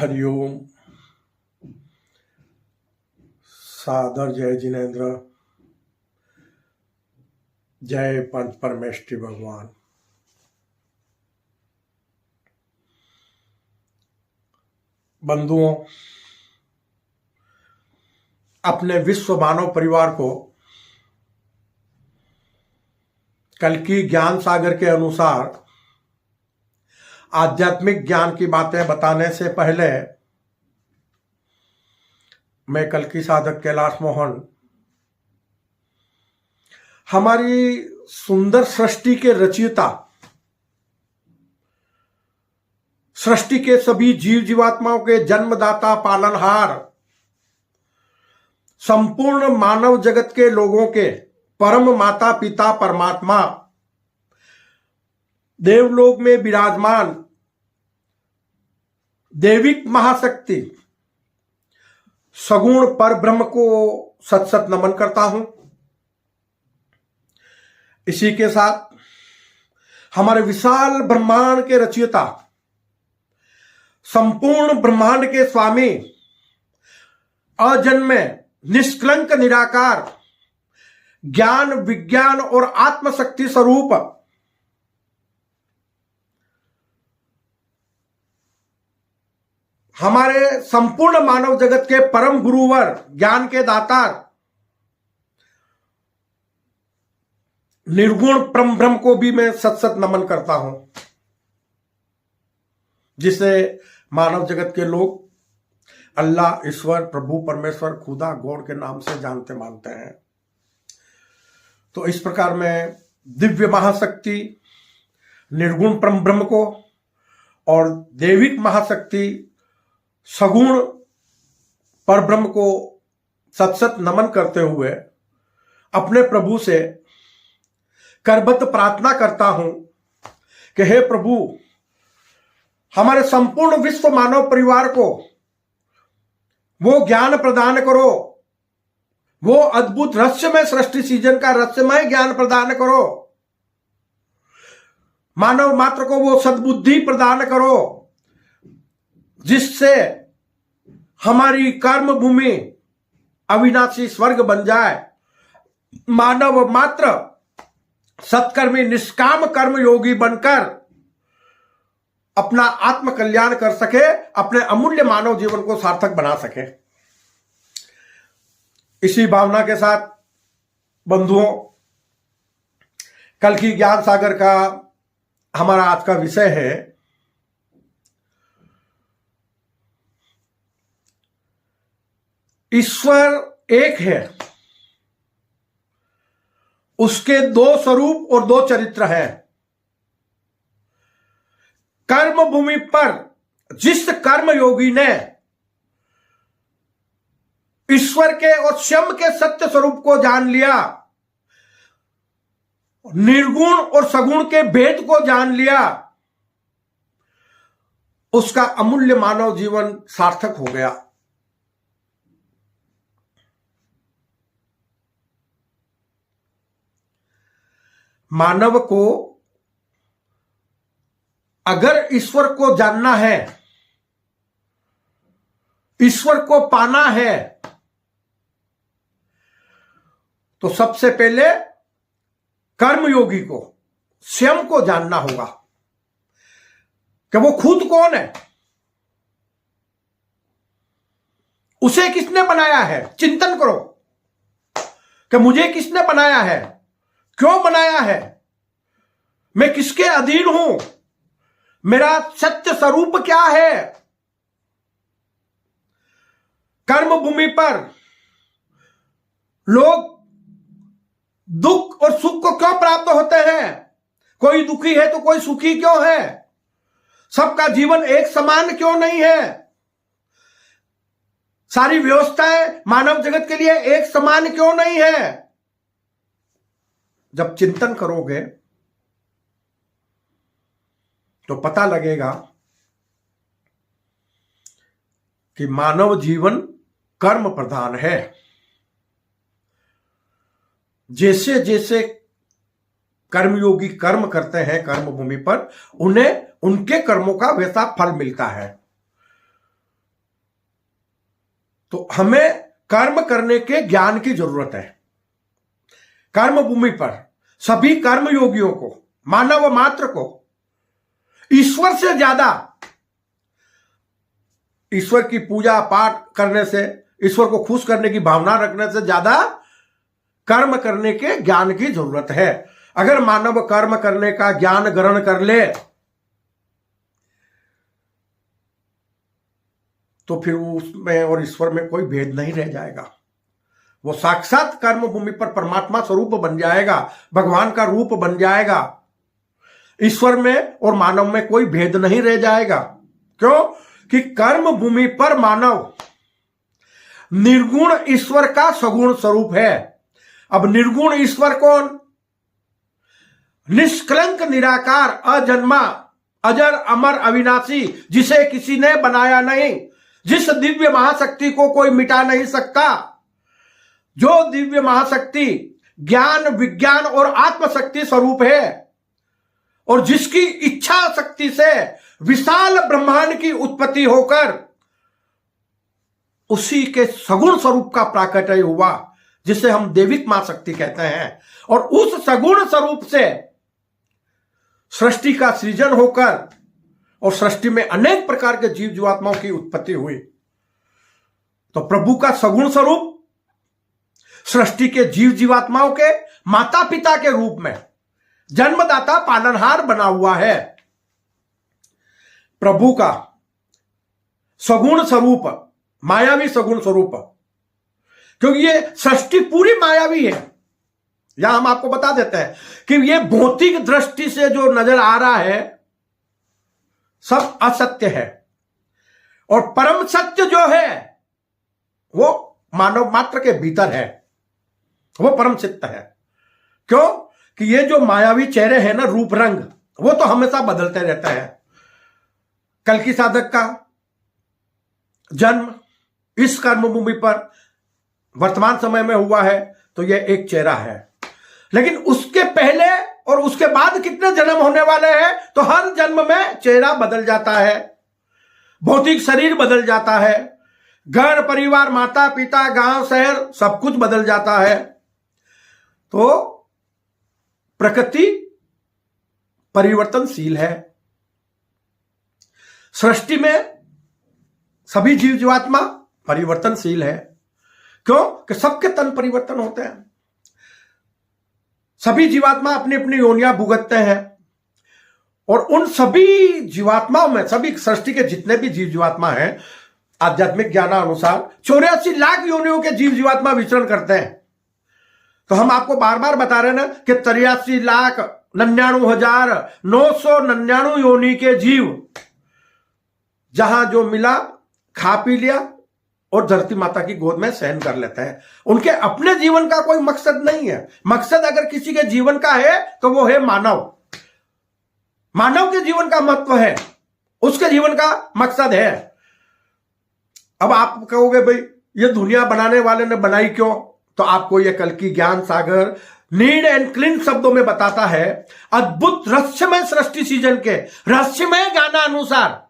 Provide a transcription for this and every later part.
हरिओम। सादर जय जिनेन्द्र, जय पंच परमेष्ठी भगवान। बंधुओं, अपने विश्व मानव परिवार को कल्कि ज्ञान सागर के अनुसार आध्यात्मिक ज्ञान की बातें बताने से पहले मैं कल्कि साधक कैलाश मोहन हमारी सुंदर सृष्टि के रचयिता, सृष्टि के सभी जीव जीवात्माओं के जन्मदाता, पालनहार, संपूर्ण मानव जगत के लोगों के परम माता पिता परमात्मा, देवलोक में विराजमान देविक महाशक्ति सगुण पर ब्रह्म को सत सत नमन करता हूं। इसी के साथ हमारे विशाल ब्रह्मांड के रचयिता, संपूर्ण ब्रह्मांड के स्वामी, अजन्मे, निष्कलंक, निराकार, ज्ञान, विज्ञान और आत्मशक्ति स्वरूप हमारे संपूर्ण मानव जगत के परम गुरुवर, ज्ञान के दातार, निर्गुण परम ब्रह्म को भी मैं सत सत नमन करता हूं, जिसे मानव जगत के लोग अल्लाह, ईश्वर, प्रभु, परमेश्वर, खुदा, गॉड के नाम से जानते मानते हैं। तो इस प्रकार मैं दिव्य महाशक्ति, निर्गुण परम ब्रह्म को और देविक महाशक्ति, सगुण पर ब्रह्म को सत सत नमन करते हुए अपने प्रभु से करबद्ध प्रार्थना करता हूं कि हे प्रभु, हमारे संपूर्ण विश्व मानव परिवार को वो ज्ञान प्रदान करो, वो अद्भुत रहस्यमय सृष्टि सीजन का रहस्यमय ज्ञान प्रदान करो, मानव मात्र को वो सद्बुद्धि प्रदान करो, जिससे हमारी कर्म भूमि अविनाशी स्वर्ग बन जाए, मानव मात्र सत्कर्मी, निष्काम कर्म योगी बनकर अपना आत्म कल्याण कर सके, अपने अमूल्य मानव जीवन को सार्थक बना सके। इसी भावना के साथ बंधुओं, कल्कि ज्ञान सागर का हमारा आज का विषय है ईश्वर एक है, उसके दो स्वरूप और दो चरित्र हैं। कर्म भूमि पर जिस कर्म योगी ने ईश्वर के और स्वयं के सत्य स्वरूप को जान लिया, निर्गुण और सगुण के भेद को जान लिया, उसका अमूल्य मानव जीवन सार्थक हो गया। मानव को अगर ईश्वर को जानना है, ईश्वर को पाना है, तो सबसे पहले कर्मयोगी को, स्वयं को जानना होगा कि वो खुद कौन है, उसे किसने बनाया है। चिंतन करो कि मुझे किसने बनाया है, क्यों बनाया है, मैं किसके अधीन हूं, मेरा सत्य स्वरूप क्या है। कर्म भूमि पर लोग दुख और सुख को क्यों प्राप्त होते हैं, कोई दुखी है तो कोई सुखी क्यों है, सबका जीवन एक समान क्यों नहीं है, सारी व्यवस्थाएं मानव जगत के लिए एक समान क्यों नहीं है। जब चिंतन करोगे तो पता लगेगा कि मानव जीवन कर्म प्रधान है। जैसे जैसे कर्मयोगी कर्म करते हैं कर्म भूमि पर, उन्हें उनके कर्मों का वैसा फल मिलता है। तो हमें कर्म करने के ज्ञान की जरूरत है। कर्म भूमि पर सभी कर्म योगियों को, मानव मात्र को ईश्वर से ज्यादा, ईश्वर की पूजा पाठ करने से, ईश्वर को खुश करने की भावना रखने से ज्यादा कर्म करने के ज्ञान की जरूरत है। अगर मानव कर्म करने का ज्ञान ग्रहण कर ले तो फिर उसमें और ईश्वर में कोई भेद नहीं रह जाएगा। वो साक्षात कर्म भूमि पर परमात्मा स्वरूप बन जाएगा, भगवान का रूप बन जाएगा। ईश्वर में और मानव में कोई भेद नहीं रह जाएगा। क्यों? कि कर्म भूमि पर मानव निर्गुण ईश्वर का सगुण स्वरूप है। अब निर्गुण ईश्वर कौन? निष्कलंक, निराकार, अजन्मा, अजर, अमर, अविनाशी, जिसे किसी ने बनाया नहीं, जिस दिव्य महाशक्ति को कोई मिटा नहीं सकता, जो दिव्य महाशक्ति ज्ञान, विज्ञान और आत्मशक्ति स्वरूप है और जिसकी इच्छा शक्ति से विशाल ब्रह्मांड की उत्पत्ति होकर उसी के सगुण स्वरूप का प्राकट्य हुआ, जिसे हम देविक महाशक्ति कहते हैं। और उस सगुण स्वरूप से सृष्टि का सृजन होकर और सृष्टि में अनेक प्रकार के जीव जीवात्माओं की उत्पत्ति हुई। तो प्रभु का सगुण स्वरूप सृष्टि के जीव जीवात्माओं के माता पिता के रूप में जन्मदाता पालनहार बना हुआ है। प्रभु का सगुण स्वरूप, मायावी सगुण स्वरूप, क्योंकि ये सृष्टि पूरी मायावी है। यहां हम आपको बता देते हैं कि ये भौतिक दृष्टि से जो नजर आ रहा है सब असत्य है और परम सत्य जो है वो मानव मात्र के भीतर है, वो परम सत्य है। क्यों? कि ये जो मायावी चेहरे हैं ना, रूप रंग, वो तो हमेशा बदलते रहते हैं। कल्कि साधक का जन्म इस कर्म भूमि पर वर्तमान समय में हुआ है तो यह एक चेहरा है, लेकिन उसके पहले और उसके बाद कितने जन्म होने वाले हैं तो हर जन्म में चेहरा बदल जाता है, भौतिक शरीर बदल जाता है, घर परिवार, माता पिता, गांव शहर सब कुछ बदल जाता है। तो प्रकृति परिवर्तनशील है। सृष्टि में सभी जीव जीवात्मा परिवर्तनशील है। क्यों? कि सबके तन परिवर्तन होते हैं। सभी जीवात्मा अपनी अपनी योनियां भुगतते हैं और उन सभी जीवात्माओं में, सभी सृष्टि के जितने भी जीव जीवात्मा हैं, आध्यात्मिक ज्ञानानुसार 84 लाख योनियों के जीव जीवात्मा विचरण करते हैं। तो हम आपको बार बार बता रहे हैं ना कि 83,99,999 योनि के जीव जहां जो मिला खा पी लिया और धरती माता की गोद में शयन कर लेते हैं। उनके अपने जीवन का कोई मकसद नहीं है। मकसद अगर किसी के जीवन का है तो वो है मानव। मानव के जीवन का महत्व है, उसके जीवन का मकसद है। अब आप कहोगे भाई ये दुनिया बनाने वाले ने बनाई क्यों? तो आपको ये कल्कि ज्ञान सागर नीड एंड क्लीन शब्दों में बताता है, अद्भुत रहस्यमय सृष्टि सीजन के रहस्यमय ज्ञानानुसार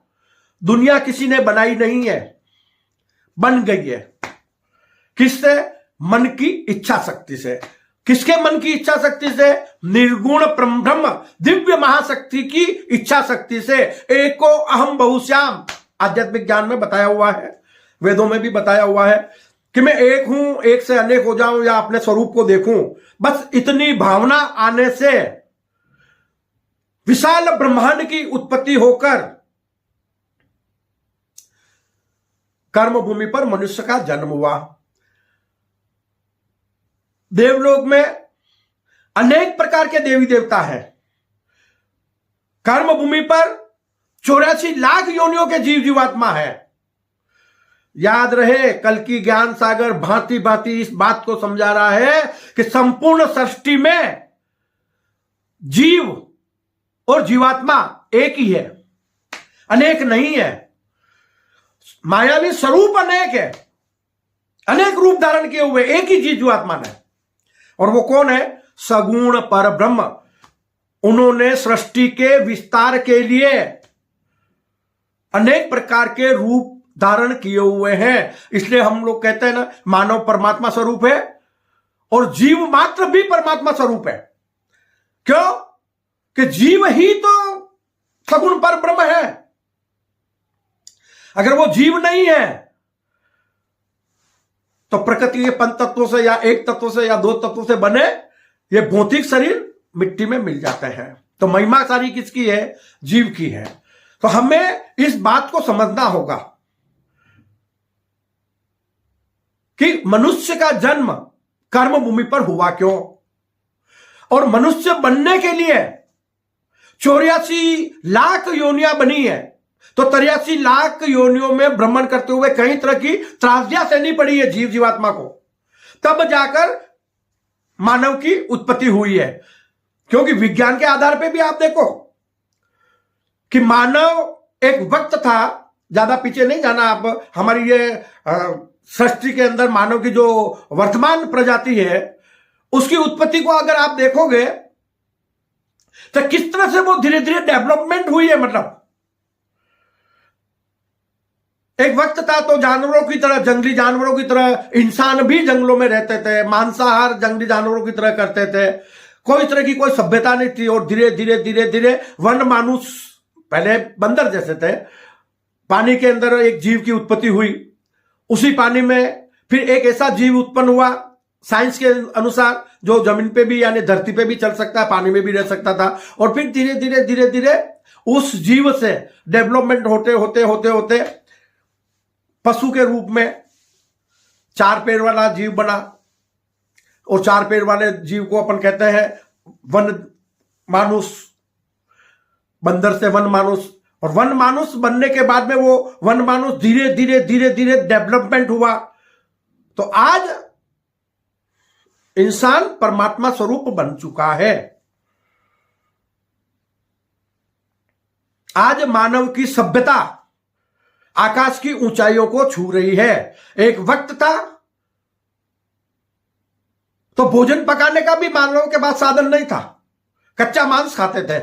दुनिया किसी ने बनाई नहीं है, बन गई है। किससे? मन की इच्छा शक्ति से। किसके मन की इच्छा शक्ति से? निर्गुण ब्रह्म दिव्य महाशक्ति की इच्छा शक्ति से। एको अहम बहुश्याम आध्यात्मिक ज्ञान में बताया हुआ है, वेदों में भी बताया हुआ है कि मैं एक हूं, एक से अनेक हो जाऊं या अपने स्वरूप को देखूं। बस इतनी भावना आने से विशाल ब्रह्मांड की उत्पत्ति होकर कर्म भूमि पर मनुष्य का जन्म हुआ। देवलोक में अनेक प्रकार के देवी देवता हैं। कर्म भूमि पर 84 लाख योनियों के जीव जीवात्मा है। याद रहे, कल्कि ज्ञान सागर भांति भांति इस बात को समझा रहा है कि संपूर्ण सृष्टि में जीव और जीवात्मा एक ही है, अनेक नहीं है। मायावी स्वरूप अनेक है, अनेक रूप धारण किए हुए एक ही जीव जीवात्मा ने। और वो कौन है? सगुण पर ब्रह्म। उन्होंने सृष्टि के विस्तार के लिए अनेक प्रकार के रूप धारण किए हुए हैं। इसलिए हम लोग कहते हैं ना, मानव परमात्मा स्वरूप है और जीव मात्र भी परमात्मा स्वरूप है। क्यों? कि जीव ही तो सगुण पर ब्रह्म है। अगर वो जीव नहीं है तो प्रकृति के पंच तत्वों से या एक तत्व से या दो तत्वों से बने ये भौतिक शरीर मिट्टी में मिल जाते हैं। तो महिमा सारी किसकी है? जीव की है। तो हमें इस बात को समझना होगा कि मनुष्य का जन्म कर्म भूमि पर हुआ क्यों, और मनुष्य बनने के लिए 84 लाख योनियां बनी है। तो 83 लाख योनियों में भ्रमण करते हुए कई तरह की त्रासदियां सहनी पड़ी है जीव जीवात्मा को, तब जाकर मानव की उत्पत्ति हुई है। क्योंकि विज्ञान के आधार पे भी आप देखो कि मानव एक वक्त था, ज्यादा पीछे नहीं जाना आप, हमारी ये सृष्टि के अंदर मानव की जो वर्तमान प्रजाति है उसकी उत्पत्ति को अगर आप देखोगे तो किस तरह से वो धीरे धीरे डेवलपमेंट हुई है। मतलब एक वक्त था तो जानवरों की तरह, जंगली जानवरों की तरह इंसान भी जंगलों में रहते थे, मांसाहार जंगली जानवरों की तरह करते थे, कोई तरह की कोई सभ्यता नहीं थी। और धीरे धीरे धीरे धीरे वन मानुष, पहले बंदर जैसे थे, पानी के अंदर एक जीव की उत्पत्ति हुई, उसी पानी में फिर एक ऐसा जीव उत्पन्न हुआ साइंस के अनुसार जो जमीन पे भी यानी धरती पे भी चल सकता है, पानी में भी रह सकता था। और फिर धीरे धीरे धीरे धीरे उस जीव से डेवलपमेंट होते होते होते होते पशु के रूप में 4 पैर वाला जीव बना। और 4 पैर वाले जीव को अपन कहते हैं वन मानुष, बंदर से वन मानुष। और वन मानुष बनने के बाद में वो वन मानुष धीरे धीरे धीरे धीरे डेवलपमेंट हुआ। तो आज इंसान परमात्मा स्वरूप बन चुका है। आज मानव की सभ्यता आकाश की ऊंचाइयों को छू रही है। एक वक्त था तो भोजन पकाने का भी मानव के पास साधन नहीं था, कच्चा मांस खाते थे।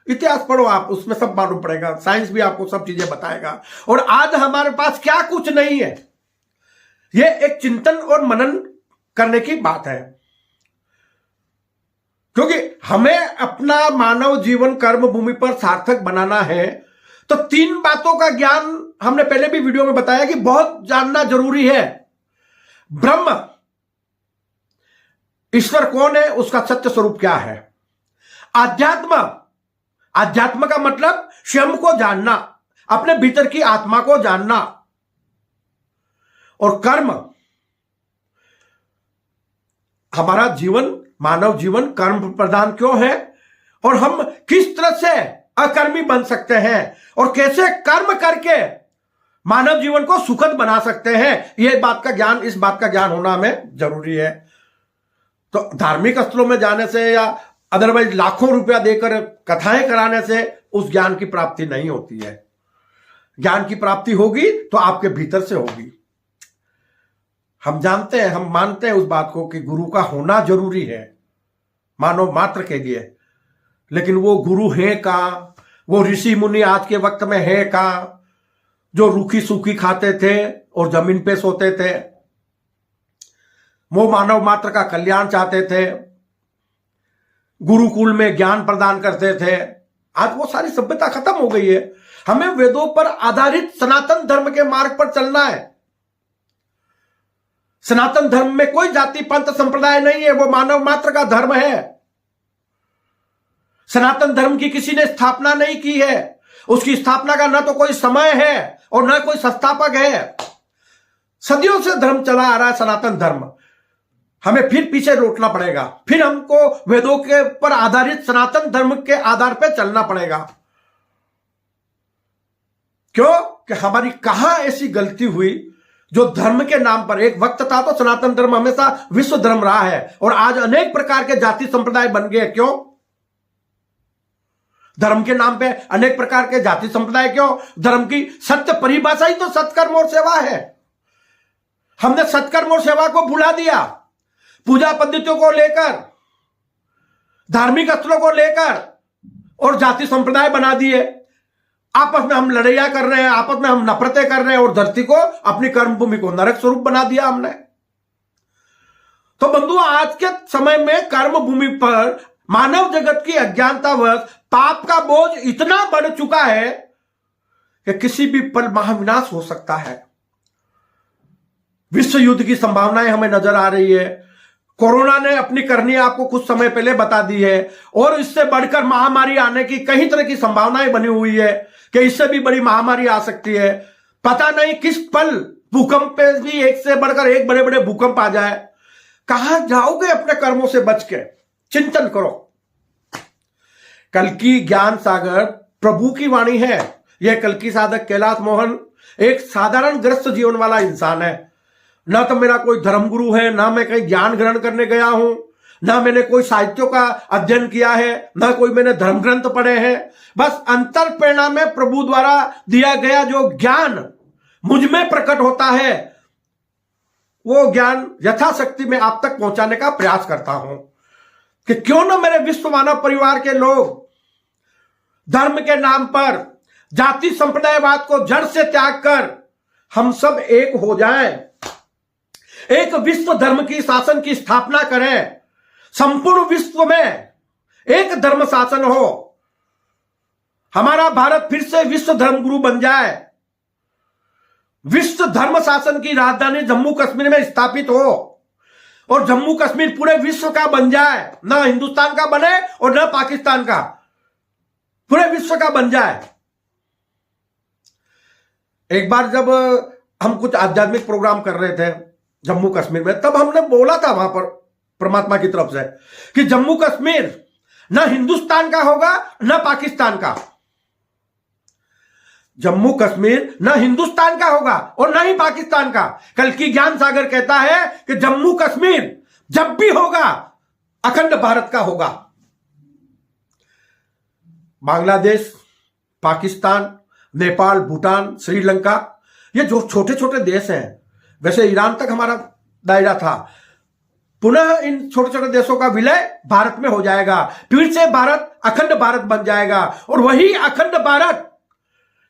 इतिहास पढ़ो आप, उसमें सब मालूम पड़ेगा, साइंस भी आपको सब चीजें बताएगा। और आज हमारे पास क्या कुछ नहीं है, यह एक चिंतन और मनन करने की बात है। क्योंकि हमें अपना मानव जीवन कर्म भूमि पर सार्थक बनाना है तो 3 बातों का ज्ञान हमने पहले भी वीडियो में बताया कि बहुत जानना जरूरी है। ब्रह्म, ईश्वर कौन है, उसका सत्य स्वरूप क्या है। आध्यात्म, आध्यात्म का मतलब स्वयं को जानना, अपने भीतर की आत्मा को जानना। और कर्म, हमारा जीवन, मानव जीवन कर्म प्रधान क्यों है और हम किस तरह से अकर्मी बन सकते हैं और कैसे कर्म करके मानव जीवन को सुखद बना सकते हैं, यह बात का ज्ञान, इस बात का ज्ञान होना हमें जरूरी है। तो धार्मिक स्थलों में जाने से या अदरवाइज लाखों रुपया देकर कथाएं कराने से उस ज्ञान की प्राप्ति नहीं होती है। ज्ञान की प्राप्ति होगी तो आपके भीतर से होगी। हम जानते हैं, हम मानते हैं उस बात को कि गुरु का होना जरूरी है मानव मात्र के लिए, लेकिन वो गुरु है का, वो ऋषि मुनि आज के वक्त में है का, जो रूखी सूखी खाते थे और जमीन पे सोते थे, वो मानव मात्र का कल्याण चाहते थे, गुरुकुल में ज्ञान प्रदान करते थे। आज वो सारी सभ्यता खत्म हो गई है। हमें वेदों पर आधारित सनातन धर्म के मार्ग पर चलना है। सनातन धर्म में कोई जाति पंथ संप्रदाय नहीं है, वो मानव मात्र का धर्म है। सनातन धर्म की किसी ने स्थापना नहीं की है, उसकी स्थापना का न तो कोई समय है और न कोई संस्थापक है। सदियों से धर्म चला आ रहा है सनातन धर्म। हमें फिर पीछे लौटना पड़ेगा, फिर हमको वेदों के पर आधारित सनातन धर्म के आधार पर चलना पड़ेगा। क्यों कि हमारी कहां ऐसी गलती हुई जो धर्म के नाम पर, एक वक्त था तो सनातन धर्म हमेशा विश्व धर्म रहा है और आज अनेक प्रकार के जाति संप्रदाय बन गए। क्यों? धर्म के नाम पे अनेक प्रकार के जाति संप्रदाय क्यों? धर्म की सत्य परिभाषा ही तो सत्कर्म और सेवा है। हमने सत्कर्म और सेवा को भुला दिया, पूजा पद्धतियों को लेकर, धार्मिक स्थलों को लेकर और जाति संप्रदाय बना दिए। आपस में हम लड़ाइयां कर रहे हैं, आपस में हम नफरतें कर रहे हैं और धरती को, अपनी कर्मभूमि को नरक स्वरूप बना दिया हमने। तो बंधु, आज के समय में कर्म भूमि पर मानव जगत की अज्ञानतावश पाप का बोझ इतना बढ़ चुका है कि किसी भी पल महाविनाश हो सकता है। विश्व युद्ध की संभावनाएं हमें नजर आ रही है। कोरोना ने अपनी करनी आपको कुछ समय पहले बता दी है, और इससे बढ़कर महामारी आने की कई तरह की संभावनाएं बनी हुई है कि इससे भी बड़ी महामारी आ सकती है। पता नहीं किस पल भूकंप पे भी एक से बढ़कर एक बड़े बड़े भूकंप आ जाए। कहां जाओगे अपने कर्मों से बच के? चिंतन करो। कल्कि ज्ञान सागर प्रभु की वाणी है। यह कल्कि साधक कैलाश मोहन एक साधारण ग्रस्त जीवन वाला इंसान है। ना तो मेरा कोई धर्मगुरु है, ना मैं कहीं ज्ञान ग्रहण करने गया हूं, ना मैंने कोई साहित्यों का अध्ययन किया है, ना कोई मैंने धर्म ग्रंथ पढ़े हैं। बस अंतर प्रेरणा में प्रभु द्वारा दिया गया जो ज्ञान मुझ में प्रकट होता है, वो ज्ञान यथाशक्ति में आप तक पहुंचाने का प्रयास करता हूं कि क्यों ना मेरे विश्व मानव परिवार के लोग धर्म के नाम पर जाति संप्रदायवाद को जड़ से त्याग कर हम सब एक हो जाएं, एक विश्व धर्म की शासन की स्थापना करें, संपूर्ण विश्व में एक धर्म शासन हो, हमारा भारत फिर से विश्व धर्म गुरु बन जाए, विश्व धर्म शासन की राजधानी जम्मू कश्मीर में स्थापित हो और जम्मू कश्मीर पूरे विश्व का बन जाए, ना हिंदुस्तान का बने और ना पाकिस्तान का, पूरे विश्व का बन जाए। एक बार जब हम कुछ आध्यात्मिक प्रोग्राम कर रहे थे जम्मू कश्मीर में, तब हमने बोला था वहां पर परमात्मा की तरफ से कि जम्मू कश्मीर ना हिंदुस्तान का होगा ना पाकिस्तान का, जम्मू कश्मीर ना हिंदुस्तान का होगा और ना ही पाकिस्तान का। कल्कि ज्ञान सागर कहता है कि जम्मू कश्मीर जब भी होगा अखंड भारत का होगा। बांग्लादेश, पाकिस्तान, नेपाल, भूटान, श्रीलंका, ये जो छोटे छोटे देश हैं, वैसे ईरान तक हमारा दायरा था, पुनः इन छोटे छोटे देशों का विलय भारत में हो जाएगा, फिर से भारत अखंड भारत बन जाएगा। और वही अखंड भारत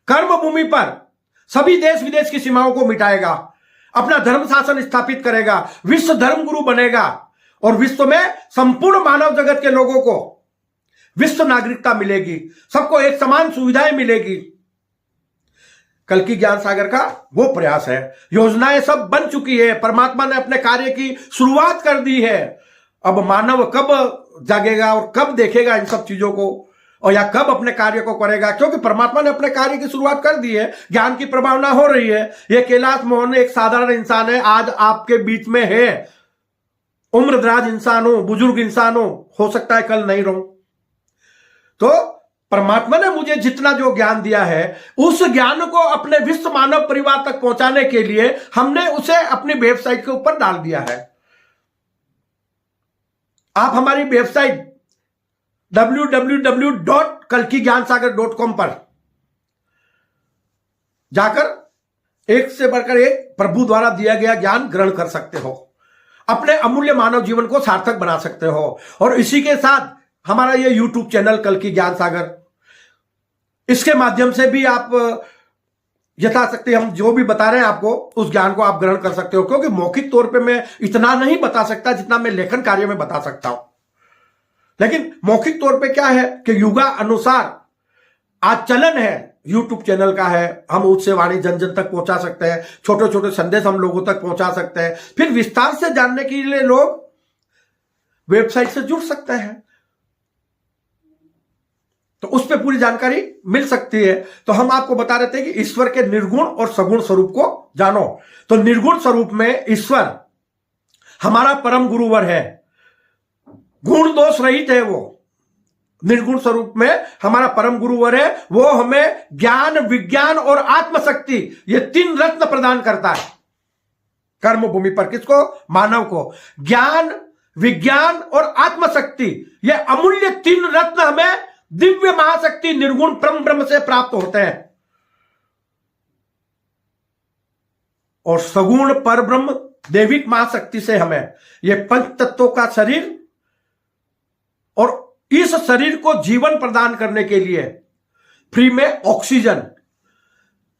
कर्म भूमि पर सभी देश विदेश की सीमाओं को मिटाएगा, अपना धर्म शासन स्थापित करेगा, विश्व धर्म गुरु बनेगा और विश्व में संपूर्ण मानव जगत के लोगों को विश्व नागरिकता मिलेगी, सबको एक समान सुविधाएं मिलेगी। कल्कि ज्ञान सागर का वो प्रयास है। योजनाएं सब बन चुकी है, परमात्मा ने अपने कार्य की शुरुआत कर दी है। अब मानव कब जागेगा और कब देखेगा इन सब चीजों को, और या कब अपने कार्य को करेगा, क्योंकि परमात्मा ने अपने कार्य की शुरुआत कर दी है, ज्ञान की प्रभावना हो रही है। ये कैलाश मोहन एक साधारण इंसान है, आज आपके बीच में है, उम्रदराज इंसान हो, बुजुर्ग इंसान हो सकता है कल नहीं रहूं। तो परमात्मा ने मुझे जितना जो ज्ञान दिया है, उस ज्ञान को अपने विश्व मानव परिवार तक पहुंचाने के लिए हमने उसे अपनी वेबसाइट के ऊपर डाल दिया है। आप हमारी वेबसाइट www.kalkigyansagar.com पर जाकर एक से बढ़कर एक प्रभु द्वारा दिया गया ज्ञान ग्रहण कर सकते हो, अपने अमूल्य मानव जीवन को सार्थक बना सकते हो। और इसी के साथ हमारा ये YouTube चैनल कल्कि ज्ञान सागर, इसके माध्यम से भी आप यथाशक्ति हम जो भी बता रहे हैं आपको, उस ज्ञान को आप ग्रहण कर सकते हो। क्योंकि मौखिक तौर पे मैं इतना नहीं बता सकता जितना मैं लेखन कार्य में बता सकता हूं, लेकिन मौखिक तौर पे क्या है कि युगा अनुसार आज चलन है YouTube चैनल का है, हम उससे वाणी जन जन तक पहुंचा सकते हैं, छोटे छोटे संदेश हम लोगों तक पहुंचा सकते हैं। फिर विस्तार से जानने के लिए लोग वेबसाइट से जुड़ सकते हैं, तो उस पर पूरी जानकारी मिल सकती है। तो हम आपको बता रहे थे कि ईश्वर के निर्गुण और सगुण स्वरूप को जानो। तो निर्गुण स्वरूप में ईश्वर हमारा परम गुरुवर है, गुण दोष रहित है वो। निर्गुण स्वरूप में हमारा परम गुरुवर है, वो हमें ज्ञान, विज्ञान और आत्मशक्ति, ये तीन रत्न प्रदान करता है कर्म भूमि पर। किसको? मानव को। ज्ञान, विज्ञान और आत्मशक्ति, ये अमूल्य तीन रत्न हमें दिव्य महाशक्ति निर्गुण परम ब्रह्म से प्राप्त होते हैं। और सगुण पर ब्रह्म दैविक महाशक्ति से हमें ये पंच तत्वों का शरीर, और इस शरीर को जीवन प्रदान करने के लिए फ्री में ऑक्सीजन,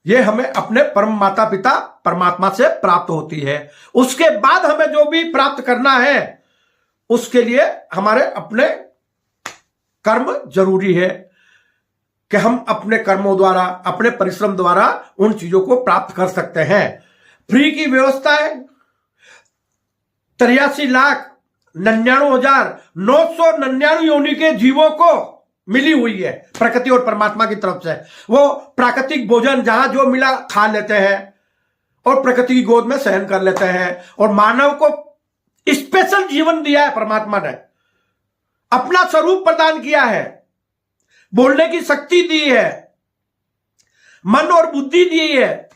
ये हमें अपने परम माता पिता परमात्मा से प्राप्त होती है। उसके बाद हमें जो भी प्राप्त करना है उसके लिए हमारे अपने कर्म जरूरी है कि हम अपने कर्मों द्वारा, अपने परिश्रम द्वारा उन चीजों को प्राप्त कर सकते हैं। फ्री की व्यवस्था है। 83,99,999 योनि के जीवों को मिली हुई है प्रकृति और परमात्मा की तरफ से। वो प्राकृतिक भोजन जहां जो मिला खा लेते हैं और प्रकृति की गोद में शयन कर लेते हैं। और मानव को स्पेशल जीवन दिया है परमात्मा ने, अपना स्वरूप प्रदान किया है, बोलने की शक्ति दी है, मन और बुद्धि दी है।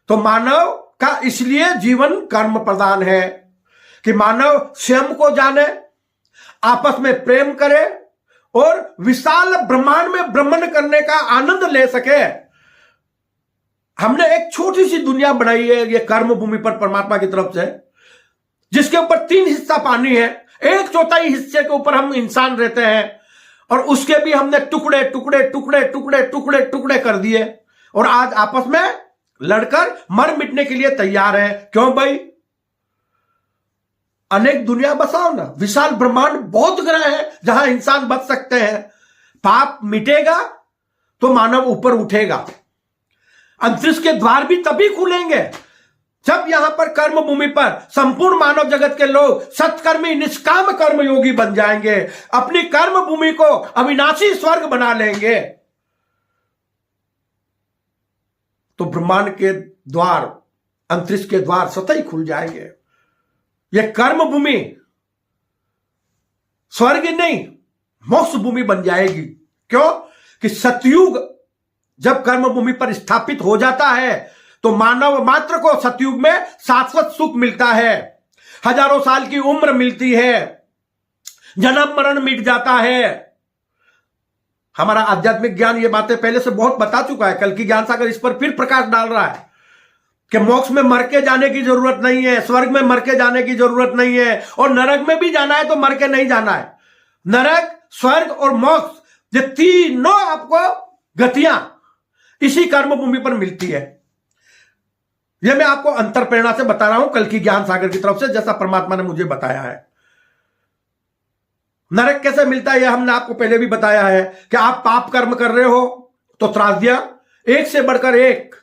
तो मानव का इसलिए जीवन कर्म प्रदान है कि मानव स्वयं को जाने, आपस में प्रेम करे और विशाल ब्रह्मांड में भ्रमण करने का आनंद ले सके। हमने एक छोटी सी दुनिया बनाई है ये कर्म भूमि पर परमात्मा की तरफ से, जिसके ऊपर 3 हिस्सा पानी है, 1/4 हिस्से के ऊपर हम इंसान रहते हैं और उसके भी हमने टुकड़े टुकड़े टुकड़े टुकड़े टुकड़े टुकड़े कर दिए और आज आपस में लड़कर मर मिटने के लिए तैयार है। क्यों भाई? अनेक दुनिया बसाओ ना, विशाल ब्रह्मांड, बहुत ग्रह है जहां इंसान बच सकते हैं। पाप मिटेगा तो मानव ऊपर उठेगा। अंतरिक्ष के द्वार भी तभी खुलेंगे जब यहां पर कर्म भूमि पर संपूर्ण मानव जगत के लोग सत्कर्मी निष्काम कर्म योगी बन जाएंगे, अपनी कर्म भूमि को अविनाशी स्वर्ग बना लेंगे। तो ब्रह्मांड के द्वार, अंतरिक्ष के द्वार स्वतः ही खुल जाएंगे। यह कर्म भूमि स्वर्ग नहीं मोक्ष भूमि बन जाएगी। क्यों? कि सतयुग जब कर्म भूमि पर स्थापित हो जाता है तो मानव मात्र को सतयुग में शाश्वत सुख मिलता है, हजारों साल की उम्र मिलती है, जन्म मरण मिट जाता है। हमारा आध्यात्मिक ज्ञान ये बातें पहले से बहुत बता चुका है। कल की ज्ञान सागर इस पर फिर प्रकाश डाल रहा है कि मोक्ष में मर के जाने की जरूरत नहीं है, स्वर्ग में मर के जाने की जरूरत नहीं है, और नरक में भी जाना है तो मर के नहीं जाना है। नरक, स्वर्ग और मोक्ष, ये तीनों आपको गतियां इसी कर्म भूमि पर मिलती है। यह मैं आपको अंतर प्रेरणा से बता रहा हूं, कल की ज्ञान सागर की तरफ से, जैसा परमात्मा ने मुझे बताया है। नरक कैसे मिलता है यह हमने आपको पहले भी बताया है कि आप पाप कर्म कर रहे हो तो त्रासदियां एक से बढ़कर एक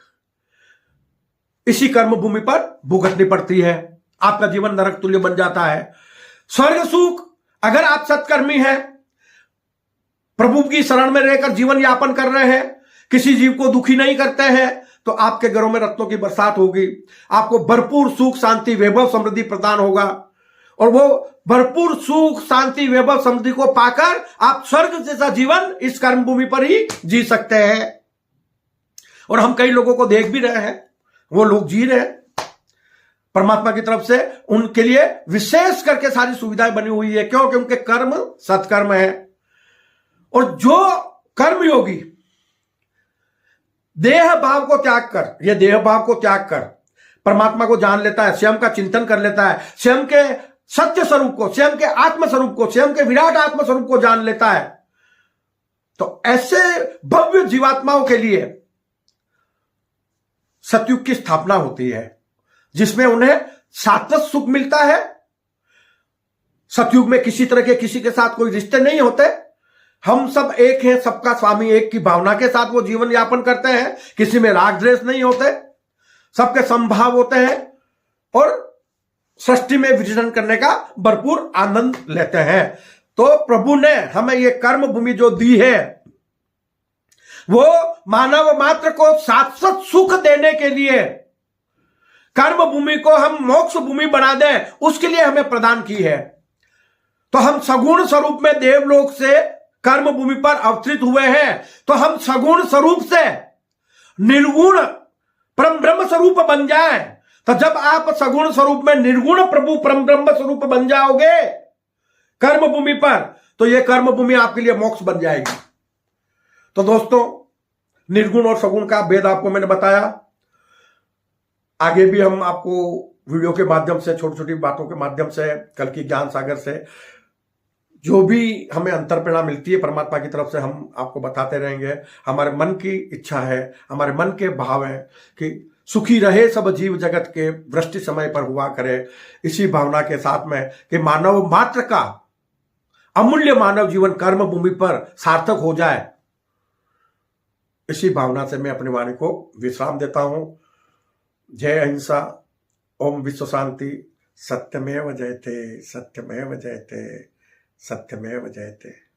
इसी कर्म भूमि पर भुगतनी पड़ती है। आपका जीवन नरक तुल्य बन जाता है। स्वर्ग सुख, अगर आप सत्कर्मी हैं, प्रभु की शरण में रहकर जीवन यापन कर रहे हैं, किसी जीव को दुखी नहीं करते हैं, तो आपके घरों में रत्नों की बरसात होगी। आपको भरपूर सुख, शांति, वैभव, समृद्धि प्रदान होगा और वो भरपूर सुख, शांति, वैभव, समृद्धि को पाकर आप स्वर्ग जैसा जीवन इस कर्म भूमि पर ही जी सकते हैं। और हम कई लोगों को देख भी रहे हैं, वो लोग जी रहे हैं। परमात्मा की तरफ से उनके लिए विशेष करके सारी सुविधाएं बनी हुई है। क्योंकि उनके कर्म सत्कर्म है। और जो कर्म योगी देह भाव को त्याग कर, यह देह भाव को त्याग कर परमात्मा को जान लेता है, स्वयं का चिंतन कर लेता है, स्वयं के सत्य स्वरूप को, स्वयं के आत्म स्वरूप को, स्वयं के विराट आत्म स्वरूप को जान लेता है, तो ऐसे भव्य जीवात्माओं के लिए सतयुग की स्थापना होती है, जिसमें उन्हें शाश्वत सुख मिलता है। सतयुग में किसी तरह के किसी के साथ कोई रिश्ते नहीं होते। हम सब एक हैं, सबका स्वामी एक की भावना के साथ वो जीवन यापन करते हैं। किसी में राग द्वेष नहीं होते, सबके समभाव होते हैं और सृष्टि में विचरण करने का भरपूर आनंद लेते हैं। तो प्रभु ने हमें ये कर्म भूमि जो दी है, वो मानव मात्र को शाश्वत सुख देने के लिए, कर्म भूमि को हम मोक्ष भूमि बना दें, उसके लिए हमें प्रदान की है। तो हम सगुण स्वरूप में देवलोक से कर्म भूमि पर अवतरित हुए हैं, तो हम सगुण स्वरूप से निर्गुण परम ब्रह्म स्वरूप बन जाएं। तो जब आप सगुण स्वरूप में निर्गुण प्रभु परम ब्रह्म स्वरूप बन जाओगे कर्म भूमि पर, तो यह कर्म भूमि आपके लिए मोक्ष बन जाएगी। तो दोस्तों, निर्गुण और सगुण का भेद आपको मैंने बताया। आगे भी हम आपको वीडियो के माध्यम से, छोटी छोटी बातों के माध्यम से, कल की ज्ञान सागर से जो भी हमें अंतर्प्रेरणा मिलती है परमात्मा की तरफ से, हम आपको बताते रहेंगे। हमारे मन की इच्छा है, हमारे मन के भाव है कि सुखी रहे सब जीव जगत के, वृष्टि समय पर हुआ करे। इसी भावना के साथ में कि मानव मात्र का अमूल्य मानव जीवन कर्म भूमि पर सार्थक हो जाए, इसी भावना से मैं अपनी वाणी को विश्राम देता हूं। जय अहिंसा, ओम विश्व शांति। सत्यमेव जयते, सत्यमेव जयते, सत्यमेव जयते।